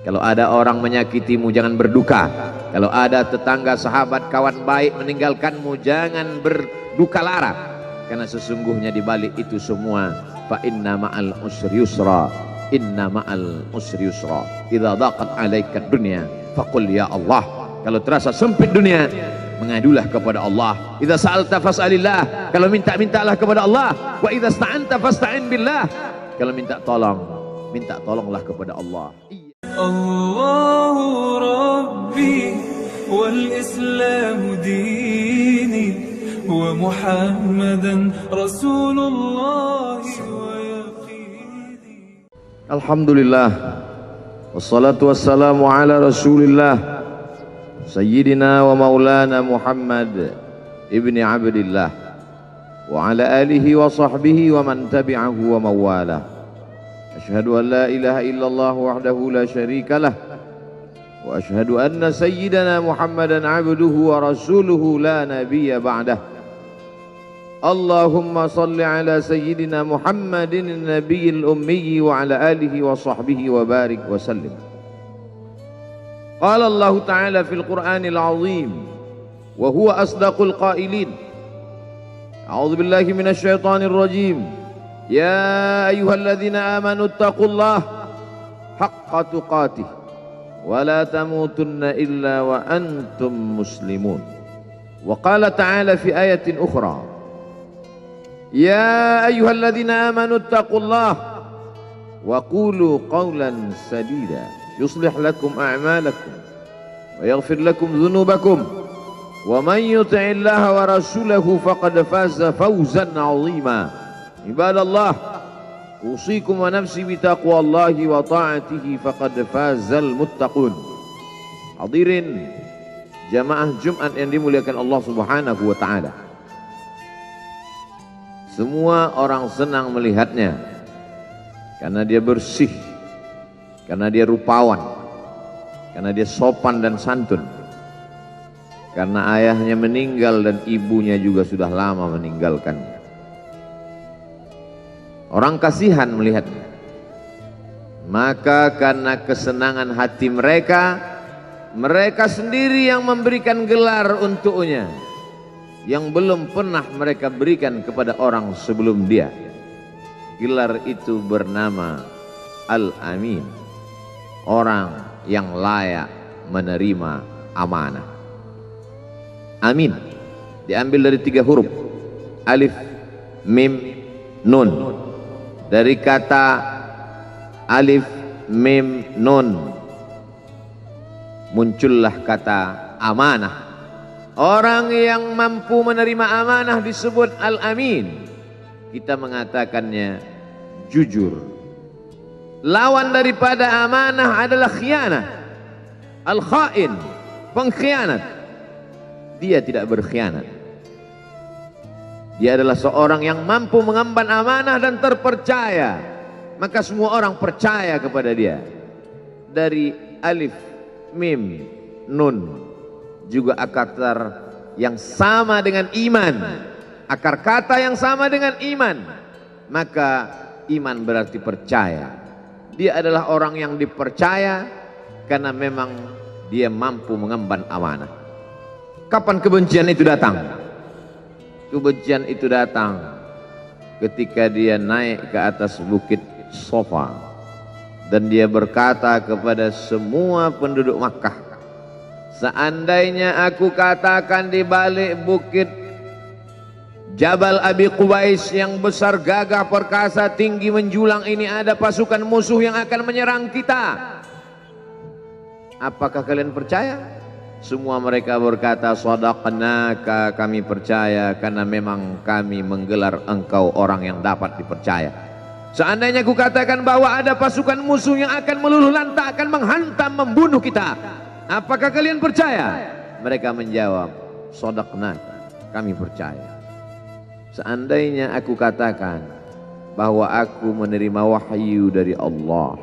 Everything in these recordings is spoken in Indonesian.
Kalau ada orang menyakitimu, jangan berduka. Kalau ada tetangga, sahabat, kawan baik meninggalkanmu, jangan berduka lara. Karena sesungguhnya di balik itu semua, fa inna ma'al usri yusra, inna ma'al usri yusra. Idza dhaqat 'alaika dunya faqul ya Allah. Kalau terasa sempit dunia, mengadulah kepada Allah. Idza sa'alta fas'alillah. Kalau minta-mintalah kepada Allah. Wa idza sta'anta fasta'in billah. Kalau minta tolonglah kepada Allah. الله ربي والإسلام ديني ومحمدا رسول الله ويقيني. الحمد لله والصلاة والسلام على رسول الله سيدنا ومولانا محمد ابن عبد الله وعلى آله وصحبه ومن تبعه ومن والاه. أشهد أن لا إله إلا الله وحده لا شريك له وأشهد أن سيدنا محمدا عبده ورسوله لا نبي بعده. اللهم صل على سيدنا محمد النبي الأمي وعلى آله وصحبه وبارك وسلم. قال الله تعالى في القرآن العظيم وهو أصدق القائلين: أعوذ بالله من الشيطان الرجيم. يا أيها الذين آمنوا اتقوا الله حق تقاته ولا تموتن إلا وأنتم مسلمون. وقال تعالى في آية أخرى: يا أيها الذين آمنوا اتقوا الله وقولوا قولا سديدا يصلح لكم أعمالكم ويغفر لكم ذنوبكم ومن يطع الله ورسوله فقد فاز فوزا عظيما. Ibadallah, usikum wa nafsi bitaqwallahi wa ta'atihi faqad fazal muttaqun. Hadirin jamaah Jumat yang dimuliakan Allah Subhanahu wa taala. Semua orang senang melihatnya karena dia bersih, karena dia rupawan, karena dia sopan dan santun. Karena ayahnya meninggal dan ibunya juga sudah lama meninggalkannya. Orang kasihan melihatnya. Maka karena kesenangan hati mereka, mereka sendiri yang memberikan gelar untuknya yang belum pernah mereka berikan kepada orang sebelum dia. Gelar itu bernama Al-Amin, orang yang layak menerima amanah. Amin diambil dari 3 huruf, alif, mim, nun. Dari kata alif, mim, nun muncullah kata amanah. Orang yang mampu menerima amanah disebut Al-Amin. Kita mengatakannya jujur. Lawan daripada amanah adalah khianah. Al-khain, pengkhianat. Dia tidak berkhianat. Dia adalah seorang yang mampu mengemban amanah dan terpercaya. Maka semua orang percaya kepada dia. Dari alif, mim, nun juga akar yang sama dengan iman. Akar kata yang sama dengan iman. Maka iman berarti percaya. Dia adalah orang yang dipercaya karena memang dia mampu mengemban amanah. Kapan kebencian itu datang? Kebencian itu datang ketika dia naik ke atas bukit Sofa dan dia berkata kepada semua penduduk Makkah, seandainya aku katakan di balik bukit Jabal Abi Qubais yang besar, gagah, perkasa, tinggi, menjulang ini ada pasukan musuh yang akan menyerang kita, apakah kalian percaya? Semua mereka berkata, shadaqnaka, kami percaya karena memang kami menggelar engkau orang yang dapat dipercaya. Seandainya aku katakan bahwa ada pasukan musuh yang akan meluluh lantakkan, menghantam, membunuh kita, apakah kalian percaya? Mereka menjawab, shadaqnaka, kami percaya. Seandainya aku katakan bahwa aku menerima wahyu dari Allah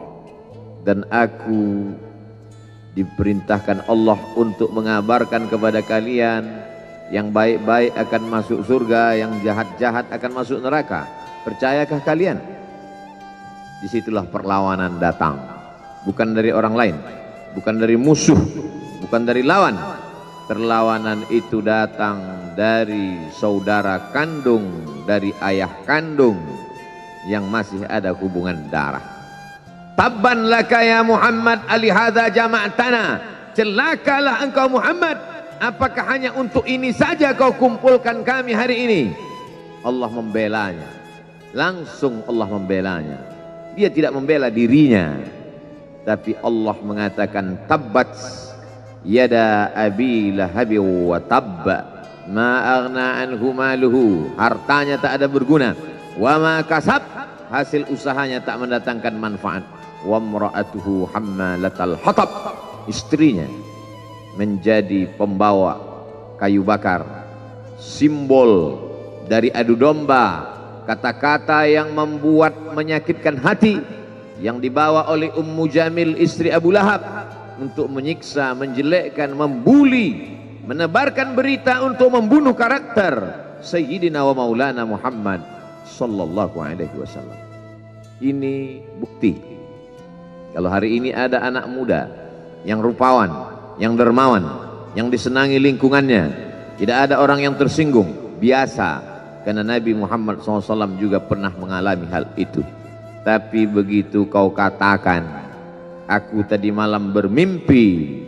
dan aku diperintahkan Allah untuk mengabarkan kepada kalian yang baik-baik akan masuk surga, yang jahat-jahat akan masuk neraka, percayakah kalian? Disitulah perlawanan datang. bukan dari orang lain, bukan dari musuh, bukan dari lawan. Perlawanan itu datang dari saudara kandung, dari ayah kandung yang masih ada hubungan darah. Tabban laka ya Muhammad alihadza jama'tana. Celakalah engkau Muhammad, apakah hanya untuk ini saja kau kumpulkan kami hari ini? Allah membelanya. Langsung Allah membelanya. Dia tidak membela dirinya, tapi Allah mengatakan tabbat yada abi lahabi wa tabba ma aghna anhu maluhu. Hartanya tak ada berguna. Wa ma kasab, hasil usahanya tak mendatangkan manfaat. Wa imra'atuhu hammalatal hatab, istrinya menjadi pembawa kayu bakar, simbol dari adu domba, kata-kata yang membuat menyakitkan hati yang dibawa oleh Ummu Jamil istri Abu Lahab untuk menyiksa, menjelekkan, membuli, menebarkan berita untuk membunuh karakter Sayyidina wa Maulana Muhammad sallallahu alaihi wasallam. Ini bukti kalau hari ini ada anak muda yang rupawan, yang dermawan, yang disenangi lingkungannya, tidak ada orang yang tersinggung, biasa, karena Nabi Muhammad SAW juga pernah mengalami hal itu. Tapi begitu kau katakan, aku tadi malam bermimpi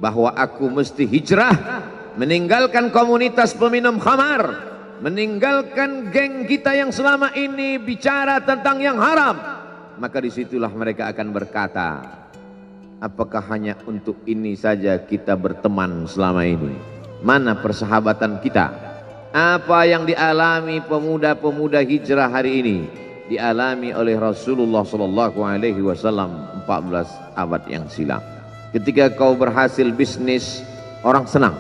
bahwa aku mesti hijrah, meninggalkan komunitas peminum khamar, meninggalkan geng kita yang selama ini bicara tentang yang haram, maka disitulah mereka akan berkata, apakah hanya untuk ini saja kita berteman selama ini? Mana persahabatan kita? Apa yang dialami pemuda-pemuda hijrah hari ini dialami oleh Rasulullah sallallahu alaihi wasallam 14 abad yang silam. Ketika kau berhasil bisnis, orang senang.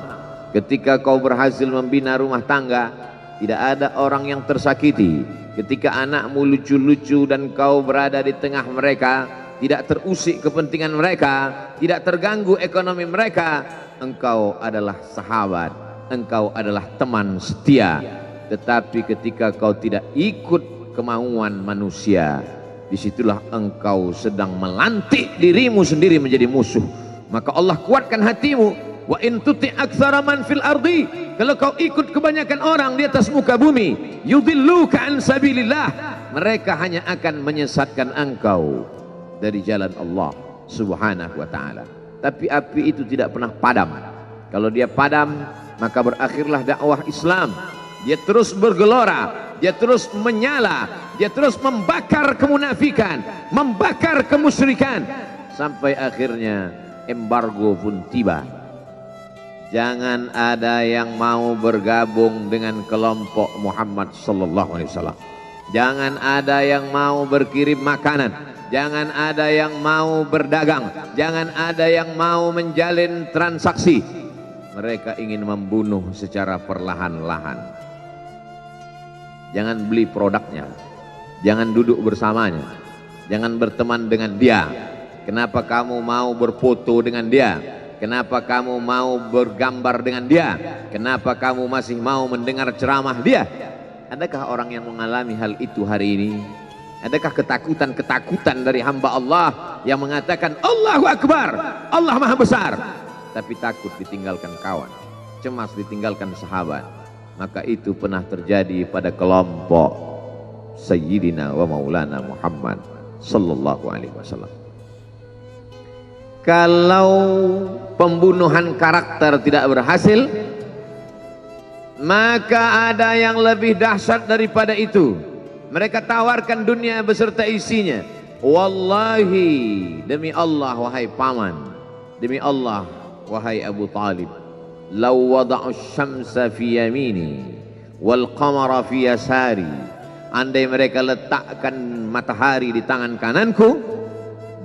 Ketika kau berhasil membina rumah tangga, tidak ada orang yang tersakiti. Ketika anakmu lucu-lucu dan kau berada di tengah mereka, tidak terusik kepentingan mereka, tidak terganggu ekonomi mereka, engkau adalah sahabat, engkau adalah teman setia. Tetapi ketika kau tidak ikut kemauan manusia, disitulah engkau sedang melantik dirimu sendiri menjadi musuh. Maka Allah kuatkan hatimu. Wa in tuti' aktsara man fil ardi, kalau kau ikut kebanyakan orang di atas muka bumi, yudilluka an sabilillah, mereka hanya akan menyesatkan engkau dari jalan Allah subhanahu wa ta'ala. Tapi api itu tidak pernah padam. Kalau dia padam, maka berakhirlah dakwah Islam. Dia terus bergelora, dia terus menyala, dia terus membakar kemunafikan, membakar kemusyrikan, sampai akhirnya embargo pun tiba. Jangan ada yang mau bergabung dengan kelompok Muhammad sallallahu alaihi wasallam. Jangan ada yang mau berkirim makanan, jangan ada yang mau berdagang, jangan ada yang mau menjalin transaksi. Mereka ingin membunuh secara perlahan-lahan. Jangan beli produknya, jangan duduk bersamanya, jangan berteman dengan dia. Kenapa kamu mau berfoto dengan dia? Kenapa kamu mau bergambar dengan dia? Kenapa kamu masih mau mendengar ceramah dia? Adakah orang yang mengalami hal itu hari ini? Adakah ketakutan-ketakutan dari hamba Allah yang mengatakan Allahu Akbar, Allah Maha Besar, tapi takut ditinggalkan kawan, cemas ditinggalkan sahabat? Maka itu pernah terjadi pada kelompok Sayyidina wa Maulana Muhammad sallallahu alaihi wasallam. Kalau pembunuhan karakter tidak berhasil, maka ada yang lebih dahsyat daripada itu. Mereka tawarkan dunia beserta isinya. Wallahi, demi Allah wahai paman, demi Allah wahai Abu Talib, law wada'u syamsa fi yamini wal qamara fi yasari, andai mereka letakkan matahari di tangan kananku,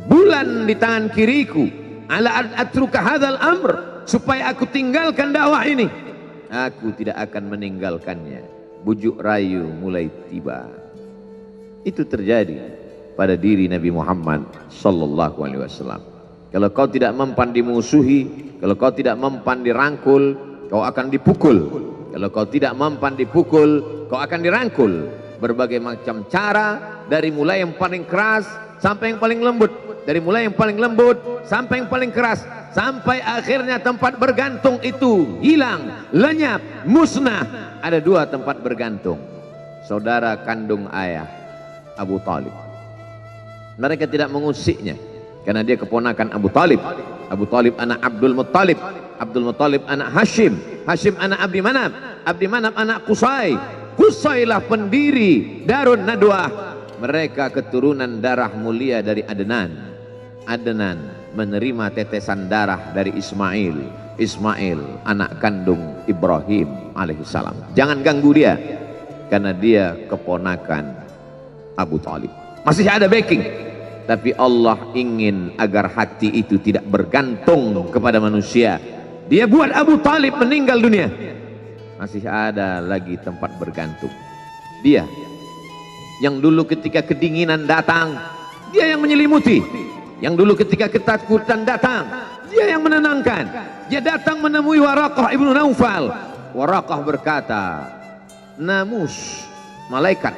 bulan di tangan kiriku, ala an atruka hadzal amr, supaya aku tinggalkan dakwah ini, aku tidak akan meninggalkannya. Bujuk rayu mulai tiba. Itu terjadi pada diri Nabi Muhammad sallallahu alaihi wasallam. Kalau kau tidak mempan dimusuhi, kalau kau tidak mempan dirangkul, kau akan dipukul. Kalau kau tidak mempan dipukul, kau akan dirangkul. Berbagai macam cara, dari mulai yang paling keras sampai yang paling lembut. dari mulai yang paling lembut sampai yang paling keras, sampai akhirnya tempat bergantung itu hilang, lenyap, musnah. Ada dua tempat bergantung, saudara kandung ayah Abu Talib. Mereka tidak mengusiknya karena dia keponakan Abu Talib. Abu Talib anak Abdul Muttalib, Abdul Muttalib anak Hashim, Hashim anak Abdi Manaf, Abdi Manaf anak Qusay, Qusaylah pendiri Darun Nadwah. Mereka keturunan darah mulia dari Adnan. Adnan menerima tetesan darah dari Ismail. Ismail anak kandung Ibrahim alaihissalam. Jangan ganggu dia karena dia keponakan Abu Talib. Masih ada backing, tapi Allah ingin agar hati itu tidak bergantung kepada manusia. Dia buat Abu Talib meninggal dunia, masih ada lagi tempat bergantung. Dia yang dulu ketika kedinginan datang, dia yang menyelimuti. Yang dulu ketika ketakutan datang, dia yang menenangkan. Dia datang menemui Waraqah ibnu Naufal. Waraqah berkata, Namus, malaikat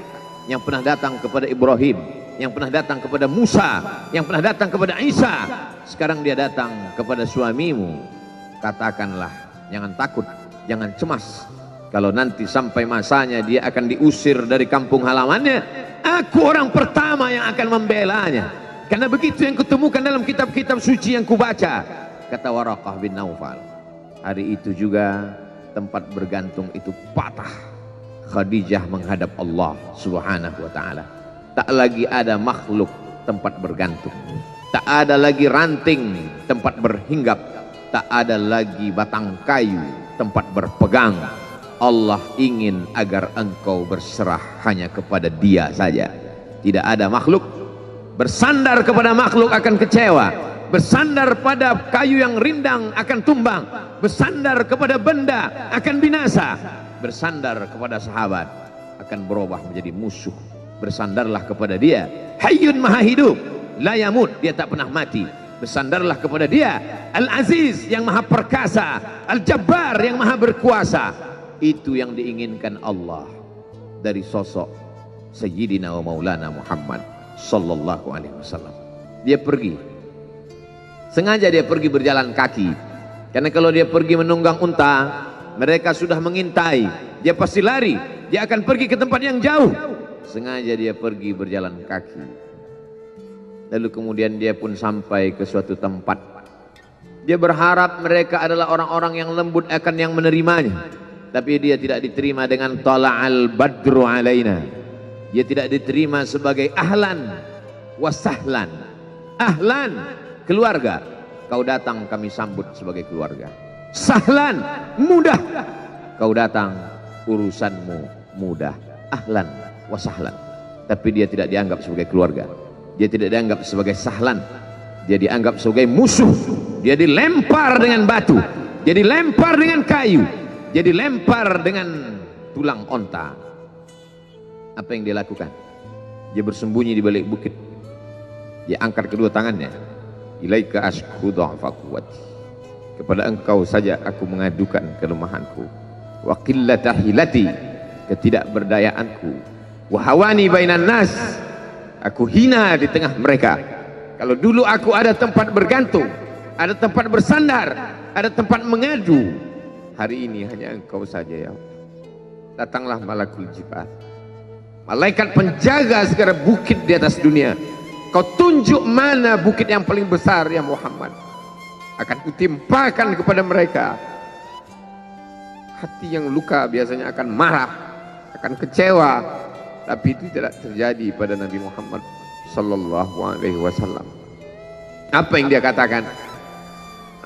yang pernah datang kepada Ibrahim, yang pernah datang kepada Musa, yang pernah datang kepada Isa, sekarang dia datang kepada suamimu. Katakanlah, jangan takut, jangan cemas. Kalau nanti sampai masanya dia akan diusir dari kampung halamannya, aku orang pertama yang akan membelanya. Karena begitu yang kutemukan dalam kitab-kitab suci yang kubaca, kata Waraqah bin Naufal. Hari itu juga tempat bergantung itu patah. Khadijah menghadap Allah subhanahu wa ta'ala. Tak lagi ada makhluk tempat bergantung, tak ada lagi ranting tempat berhinggap, tak ada lagi batang kayu tempat berpegang. Allah ingin agar engkau berserah hanya kepada Dia saja. Tidak ada makhluk. Bersandar kepada makhluk akan kecewa, bersandar pada kayu yang rindang akan tumbang, bersandar kepada benda akan binasa, bersandar kepada sahabat akan berubah menjadi musuh. Bersandarlah kepada Dia, Hayyun Maha Hidup, la yamut, Dia tak pernah mati. Bersandarlah kepada Dia, Al-Aziz yang Maha Perkasa, Al-Jabbar yang Maha Berkuasa. Itu yang diinginkan Allah dari sosok Sayyidina wa Maulana Muhammad sallallahu alaihi wasallam. Dia pergi, sengaja dia pergi berjalan kaki, karena kalau dia pergi menunggang unta, mereka sudah mengintai, dia pasti lari, dia akan pergi ke tempat yang jauh. Sengaja dia pergi berjalan kaki. Lalu kemudian dia pun sampai ke suatu tempat. Dia berharap mereka adalah orang-orang yang lembut akan yang menerimanya, tapi dia tidak diterima dengan tala'al badru alaina. Dia tidak diterima sebagai ahlan wasahlan. Ahlan, keluarga, kau datang kami sambut sebagai keluarga. Sahlan, mudah, kau datang urusanmu mudah. Ahlan wasahlan. Tapi dia tidak dianggap sebagai keluarga, dia tidak dianggap sebagai sahlan, dia dianggap sebagai musuh. Dia dilempar dengan batu, dia dilempar dengan kayu, dia dilempar dengan tulang onta. Apa yang dia lakukan? Dia bersembunyi di balik bukit. Dia angkat kedua tangannya. Ilaika ashku dha'fa quwwati. Kepada engkau saja aku mengadukan kelemahanku. Wa qillata hilati, ketidakberdayaanku. Wa hawani bainan nas, aku hina di tengah mereka. Kalau dulu aku ada tempat bergantung, ada tempat bersandar, ada tempat mengadu, hari ini hanya engkau saja ya Allah. Datanglah malakul jibal, malaikat penjaga segala bukit di atas dunia. Kau tunjuk mana bukit yang paling besar ya Muhammad, akan kutimpakan kepada mereka. Hati yang luka biasanya akan marah, akan kecewa, tapi itu tidak terjadi pada Nabi Muhammad sallallahu alaihi wasallam. Apa yang dia katakan?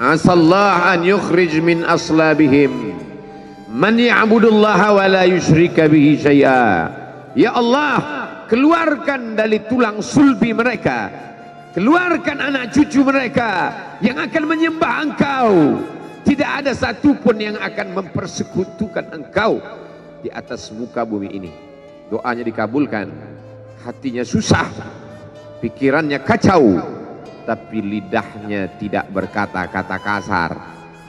Asallah an yukhrij min aslabihim man ya'budullaha wa la yusyrika bihi syai'a. Ya Allah, keluarkan dari tulang sulbi mereka, keluarkan anak cucu mereka yang akan menyembah Engkau. Tidak ada satupun yang akan mempersekutukan Engkau di atas muka bumi ini. Doanya dikabulkan, hatinya susah, pikirannya kacau, tapi lidahnya tidak berkata-kata kasar.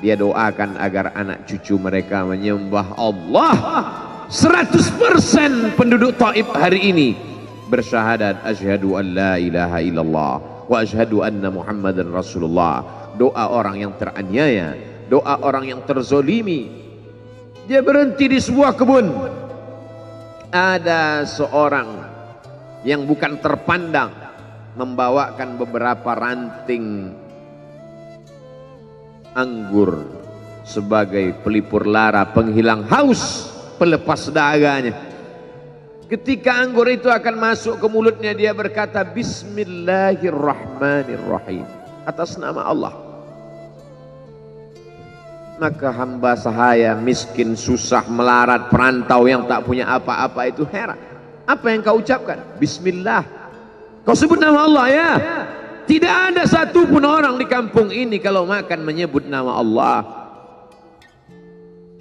Dia doakan agar anak cucu mereka menyembah Allah. 100% penduduk Taif hari ini bersyahadat asyhadu an la ilaha illallah wa asyhadu anna Muhammadan Rasulullah. Doa orang yang teraniaya, doa orang yang terzolimi. Dia berhenti di sebuah kebun. Ada seorang yang bukan terpandang membawakan beberapa ranting anggur sebagai pelipur lara, penghilang haus, pelepas dahaganya. Ketika anggur itu akan masuk ke mulutnya, dia berkata Bismillahirrahmanirrahim, atas nama Allah. Maka hamba sahaya miskin, susah, melarat, perantau yang tak punya apa-apa itu heran. Apa yang kau ucapkan? Bismillah. Kau sebut nama Allah ya. Tidak ada satupun orang di kampung ini kalau makan menyebut nama Allah.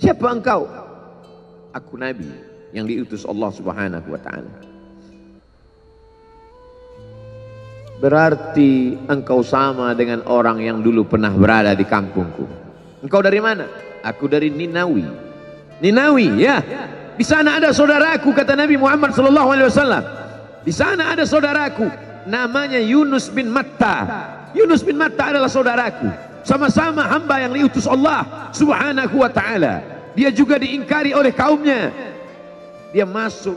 Siapa engkau? Aku Nabi yang diutus Allah Subhanahu wa ta'ala. Berarti engkau sama dengan orang yang dulu pernah berada di kampungku. Engkau dari mana? Aku dari Ninawi. Ninawi ya. Di sana ada saudaraku, kata Nabi Muhammad SAW. Di sana ada saudaraku, namanya Yunus bin Matta. Yunus bin Matta adalah saudaraku. Sama-sama hamba yang diutus Allah Subhanahu wa ta'ala. Dia juga diingkari oleh kaumnya. Dia masuk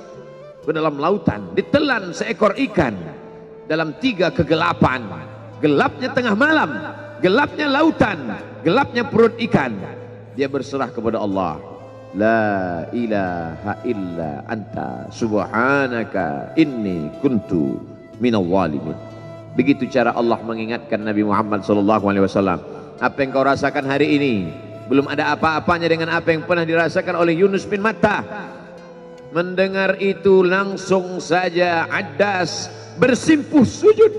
ke dalam lautan, ditelan seekor ikan dalam 3 kegelapan. Gelapnya tengah malam, gelapnya lautan, gelapnya perut ikan. Dia berserah kepada Allah. La ilaha illa anta subhanaka inni kuntu minal zalimin. Begitu cara Allah mengingatkan Nabi Muhammad SAW. Apa yang kau rasakan hari ini belum ada apa-apanya dengan apa yang pernah dirasakan oleh Yunus bin Matta. Mendengar itu langsung saja Adas bersimpuh sujud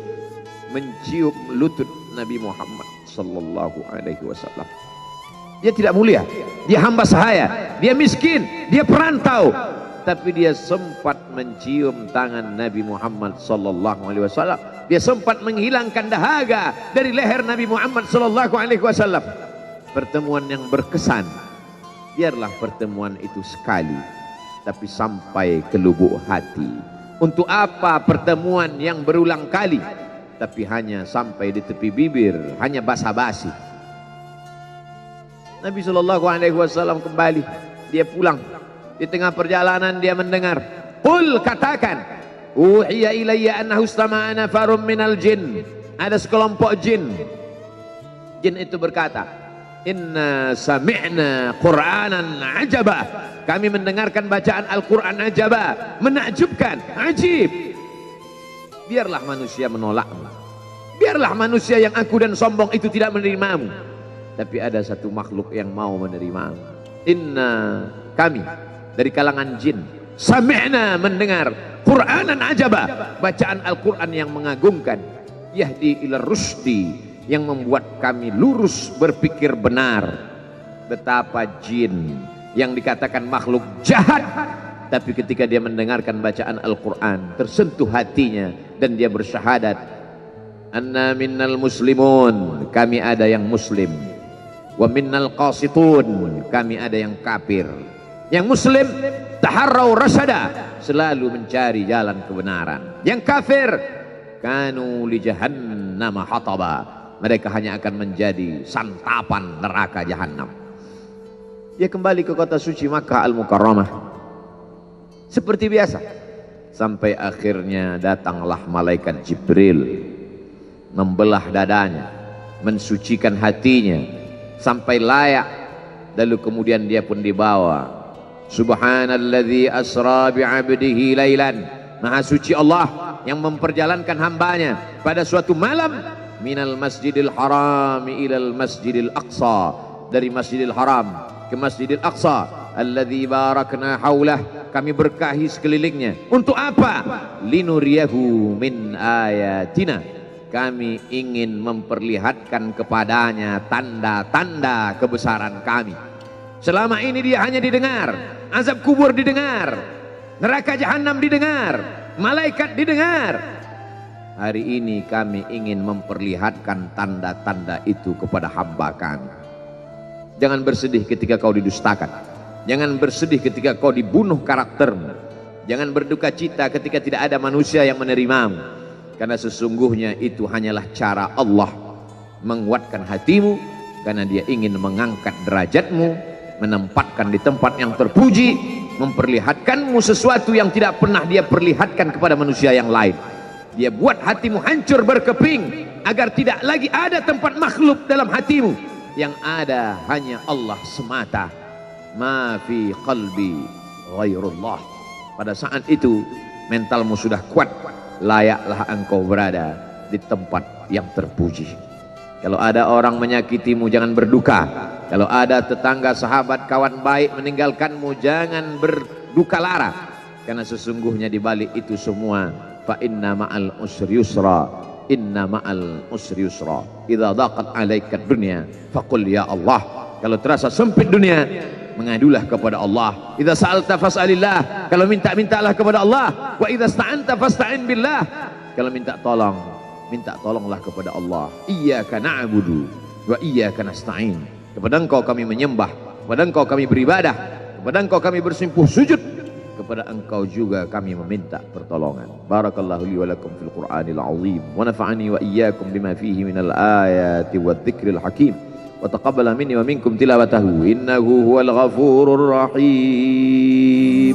mencium lutut Nabi Muhammad SAW. Dia tidak mulia, dia hamba sahaya, dia miskin, dia perantau, tapi dia sempat mencium tangan Nabi Muhammad SAW. Dia sempat menghilangkan dahaga dari leher Nabi Muhammad SAW. Pertemuan yang berkesan. Biarlah pertemuan itu sekali, tapi sampai ke lubuk hati. Untuk apa pertemuan yang berulang kali, tapi hanya sampai di tepi bibir, hanya basa-basi. Nabi SAW kembali, dia pulang. Di tengah perjalanan dia mendengar, qul, katakan, uhiya ilayya annahu istama'a nafarum minal jin. Ada sekelompok jin. Jin itu berkata, inna sami'na qur'anan ajaba. Kami mendengarkan bacaan Al-Quran ajaba, menakjubkan, ajib. Biarlah manusia menolakmu, biarlah manusia yang aku dan sombong itu tidak menerimamu, tapi ada satu makhluk yang mau menerimamu. Inna, kami dari kalangan jin, sami'na, mendengar, Qur'anan ajaba, bacaan Al-Quran yang mengagumkan, yahdi ila rusdi, yang membuat kami lurus berpikir benar. Betapa jin yang dikatakan makhluk jahat, tapi ketika dia mendengarkan bacaan Al-Quran tersentuh hatinya dan dia bersyahadat, anna minnal muslimun, kami ada yang muslim, wa minnal qasitun, kami ada yang kafir. Yang muslim taharrau rasyada, selalu mencari jalan kebenaran. Yang kafir kanu li jahannam hataba, mereka hanya akan menjadi santapan neraka jahanam. Dia kembali ke kota suci Makkah Al-Mukarramah seperti biasa, sampai akhirnya datanglah malaikat Jibril membelah dadanya, mensucikan hatinya sampai layak, lalu kemudian dia pun dibawa. Subhanalladzi asra bi'abdihi lailan, maha suci Allah yang memperjalankan hambanya pada suatu malam, minal masjidil haram ilal masjidil aqsa, dari masjidil haram ke masjidil aqsa, alladzi barakna haulah, kami berkahi sekelilingnya. Untuk apa? Linuriyahu min ayatina, kami ingin memperlihatkan kepadanya tanda-tanda kebesaran kami. Selama ini dia hanya didengar, azab kubur didengar, neraka jahanam didengar, malaikat didengar. Hari ini kami ingin memperlihatkan tanda-tanda itu kepada hamba kami. Jangan bersedih ketika kau didustakan, jangan bersedih ketika kau dibunuh karaktermu, jangan berduka cita ketika tidak ada manusia yang menerimamu. karena sesungguhnya itu hanyalah cara Allah menguatkan hatimu, karena dia ingin mengangkat derajatmu, menempatkan di tempat yang terpuji, memperlihatkanmu sesuatu yang tidak pernah dia perlihatkan kepada manusia yang lain. Dia buat hatimu hancur berkeping agar tidak lagi ada tempat makhluk dalam hatimu, yang ada hanya Allah semata. Ma fi qalbi ghairullah. Pada saat itu mentalmu sudah kuat, layaklah engkau berada di tempat yang terpuji. Kalau ada orang menyakitimu, jangan berduka. Kalau ada tetangga, sahabat, kawan baik meninggalkanmu, jangan berduka lara, karena sesungguhnya di balik itu semua, fa inna ma'al usri yusra, inna ma'al usri yusra. Idza daqat 'alaika dunya faqul ya Allah. Kalau terasa sempit dunia, mengadulah kepada Allah. Idza sa'alta fas'alillah, kalau minta-mintalah kepada Allah. Wa idza sta'anta fasta'in billah, kalau minta tolong, minta tolonglah kepada Allah. Iyyaka na'budu wa iyyaka nasta'in. Kepada Engkau kami menyembah, kepada Engkau kami beribadah, kepada Engkau kami bersimpuh sujud, kepada Engkau juga kami meminta pertolongan. Barakallahu li wa lakum fil Qur'anil azim wa nafa'ani wa iyyakum bima fihi minal ayati wadh-dhikril hakim wa taqabbala minni wa minkum tilawatahu innahu huwal ghafurur rahim.